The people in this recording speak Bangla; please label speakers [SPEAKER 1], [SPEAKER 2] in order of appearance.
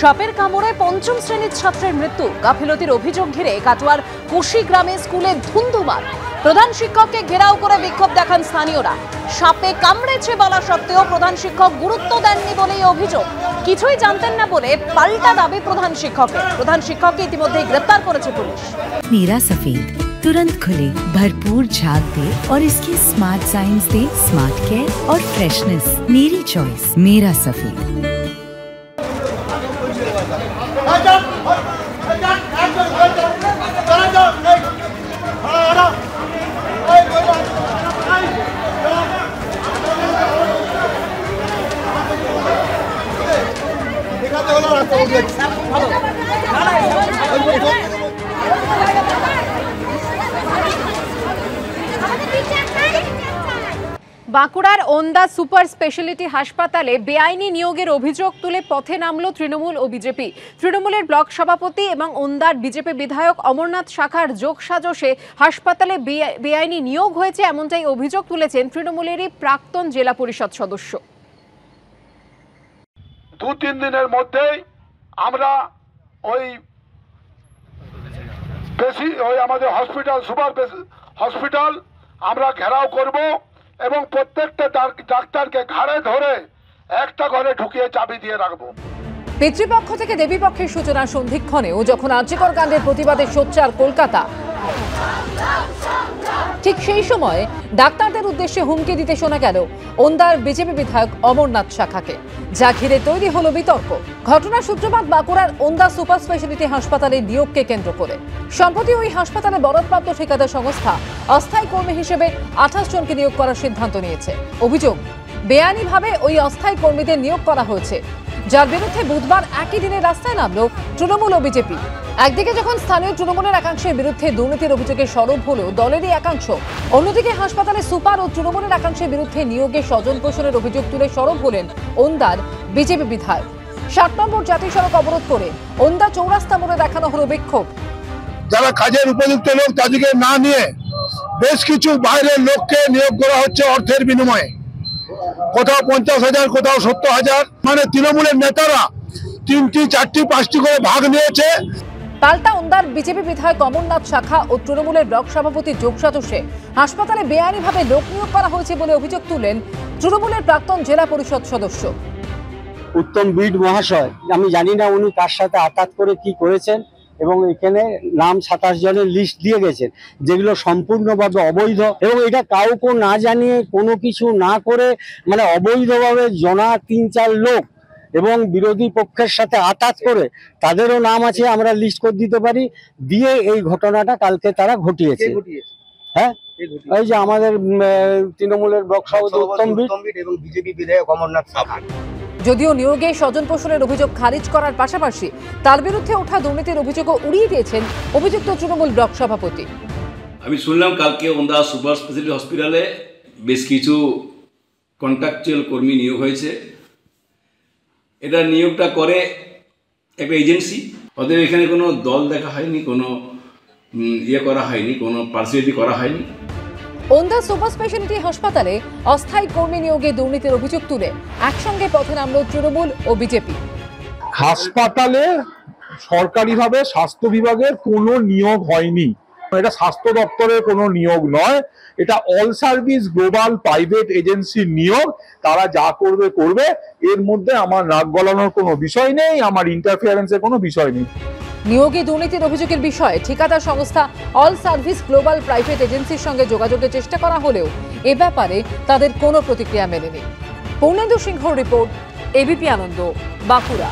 [SPEAKER 1] সাপের কামড়ে পঞ্চম শ্রেণীর ছাত্রের মৃত্যু। গাফিলতির অভিযোগ ঘিরে কাটোয়ার কোশি গ্রামে স্কুলে ধুন্ধুমার। প্রধান শিক্ষককে ঘেরাও করে বিক্ষোভ দেখান স্থানীয়রা। সাপে কামড়েছে বলা সত্ত্বেও প্রধান শিক্ষক গুরুত্ব দেননি বলেই অভিযোগ। কিছুই জানতেন না বলে পাল্টা দাবি প্রধান শিক্ষকের। প্রধান শিক্ষককে ইতিমধ্যেই গ্রেপ্তার করেছে পুলিশ।
[SPEAKER 2] मेरा सफेद तुरंत खुले, भरपूर झाग दे और इसके स्मार्ट साइंस दे स्मार्ट केयर और फ्रेशनेस। मेरी चॉइस मेरा सफेद।
[SPEAKER 1] বাঁকুড়ার ওন্দা সুপার স্পেশালিটি হাসপাতালে বেআইনি নিয়োগের অভিযোগ তুলে পথে নামল তৃণমূল ও বিজেপি। তৃণমূলের ব্লক সভাপতি এবং ওন্দার বিজেপি বিধায়ক অমরনাথ শাখার যোগসাজশে হাসপাতালে বেআইনি নিয়োগ হয়েছে, এমনটাই অভিযোগ তুলেছেন তৃণমূলেরই প্রাক্তন জেলা পরিষদ সদস্য।
[SPEAKER 3] 2-3 দিনের মধ্যেই আমরা ওই আমাদের হসপিটাল সুপার হসপিটাল আমরা ঘেরাও করব এবং প্রত্যেকটা ডাক্তারকে ঘাড়ে ধরে একটা ঘরে ঢুকিয়ে চাবি দিয়ে রাখবো।
[SPEAKER 1] পিতৃপক্ষ থেকে দেবীপক্ষের সূচনা সন্ধিক্ষণেও যখন আর্যিকর কাণ্ডের প্রতিবাদে সোচ্চার কলকাতা, ঠিক সেই সময় ডাক্তারদের উদ্দেশ্যে হুমকি দিতে শোনা গেল ওন্দার বিজেপি বিধায়ক অমরনাথ শাখাকে, যা ঘিরে তৈরি হলো বিতর্ক। ঘটনার সূত্রপাত বাঁকুড়ার ওন্দা সুপার স্পেশালিটি হাসপাতালে নিয়োগকে কেন্দ্র করে। সম্প্রতি ওই হাসপাতালে বরাদপ্রাপ্ত ঠিকাদার সংস্থা অস্থায়ী কর্মী হিসেবে 28 জনকে নিয়োগ করার সিদ্ধান্ত নিয়েছে। অভিযোগ, বেআইনিভাবে ওই অস্থায়ী কর্মীদের নিয়োগ করা হয়েছে, যার বিরুদ্ধে বুধবার একই দিনে রাস্তায় নামল তৃণমূল ও বিজেপি। একদিকে যখন স্থানীয় তৃণমূলের একাংশের বিরুদ্ধে দুর্নীতির অভিযোগে সরব হলেও দলেরই একাংশ, অন্যদিকে হাসপাতালে সুপার ও তৃণমূলের একাংশের বিরুদ্ধে নিয়োগে স্বজন পোষণের অভিযোগ তুলে সরব হলেন ওন্দার বিজেপি বিধায়ক। 7 নম্বর জাতীয় সড়ক অবরোধ করে ওন্দা চৌরাস্তা মোড়ে দেখানো হলো বিক্ষোভ।
[SPEAKER 3] যারা কাজের উপযুক্ত লোক তাদেরকে না নিয়ে বেশ কিছু বাইরের লোককে নিয়োগ করা হচ্ছে অর্থের বিনিময়ে। কোথাও 50,000, কোথাও 70,000। মানে তৃণমূলের নেতারা 3টি, 4টি, 5টি করে ভাগ নিয়েছে।
[SPEAKER 1] পাল্টা ওন্দার বিজেপি বিধায়ক অমরনাথ শাখা ও তৃণমূলের ব্লক সভাপতি যোগসাজশে হাসপাতালে বেআইনিভাবে লোক নিয়োগ করা হয়েছে বলে অভিযোগ তুলেন তৃণমূলের প্রাক্তন জেলা পরিষদ সদস্য
[SPEAKER 4] উত্তম বিড মহাশয়। আমি জানি না উনি কার সাথে আঘাত করে কি করেছেন, এবং এখানে নাম 27 জনের লিস্ট দিয়ে গেছেন, যেগুলো সম্পূর্ণভাবে অবৈধ। এবং এটা কাউকে না জানিয়ে কোনো কিছু না করে, মানে অবৈধভাবে জনা 3-4 লোক এবং বিরোধী পক্ষের সাথে আঘাত করে, তাদেরও নাম আছে, আমরা লিস্ট করে দিতে পারি, দিয়ে এই ঘটনাটা কালকে তারা ঘটিয়েছে। হ্যাঁ, এই যে আমাদের তৃণমূলের ব্লক সভাপতি উত্তম বিড এবং বিজেপি বিধায়ক অমরনাথ শাখা।
[SPEAKER 1] যদিও নিয়োগে স্বজন পোষণের অভিযোগ খারিজ করার পাশাপাশি তার বিরুদ্ধে ওঠা দুর্নীতির অভিযোগও উড়িয়ে দিয়েছেন অভিযুক্ত তৃণমূল ব্লক সভাপতি।
[SPEAKER 5] আমি শুনলাম কালকে ওন্দা সুপার স্পেশালিটি হসপিটালে বেশ কিছু কন্ট্রাকচুয়াল কর্মী নিয়োগ হয়েছে। এটা নিয়োগটা করে একটা এজেন্সি। অতএব এখানে কোনো দল দেখা হয়নি, কোনো করা হয়নি, কোনো পার্সিয়ালিটি করা হয়নি।
[SPEAKER 1] ওন্দা সুপার স্পেশালিটি হাসপাতালে অস্থায়ী কর্মী নিয়োগে দুর্নীতির অভিযোগ তুলে একসঙ্গে পথে নামল তৃণমূল ও বিজেপি।
[SPEAKER 6] হাসপাতালে সরকারিভাবে স্বাস্থ্য বিভাগের কোনো নিয়োগ হয়নি। এটা স্বাস্থ্য দপ্তরের কোনো নিয়োগ নয়, এটা অল সার্ভিস গ্লোবাল প্রাইভেট এজেন্সির নিয়োগ। তারা যা করবে করবে, এর মধ্যে আমার নাক গলানোর কোনো বিষয় নেই, আমার ইন্টারফিয়ারেন্সের কোনো বিষয় নেই।
[SPEAKER 1] নিয়োগে দুর্নীতির অভিযোগের বিষয়ে ঠিকাদার সংস্থা অল সার্ভিস গ্লোবাল প্রাইভেট এজেন্সির সঙ্গে যোগাযোগের চেষ্টা করা হলেও এ ব্যাপারে তাদের কোনো প্রতিক্রিয়া মেলেনি। পূর্ণেন্দু সিংহর রিপোর্ট, এবিপি আনন্দ, বাঁকুড়া।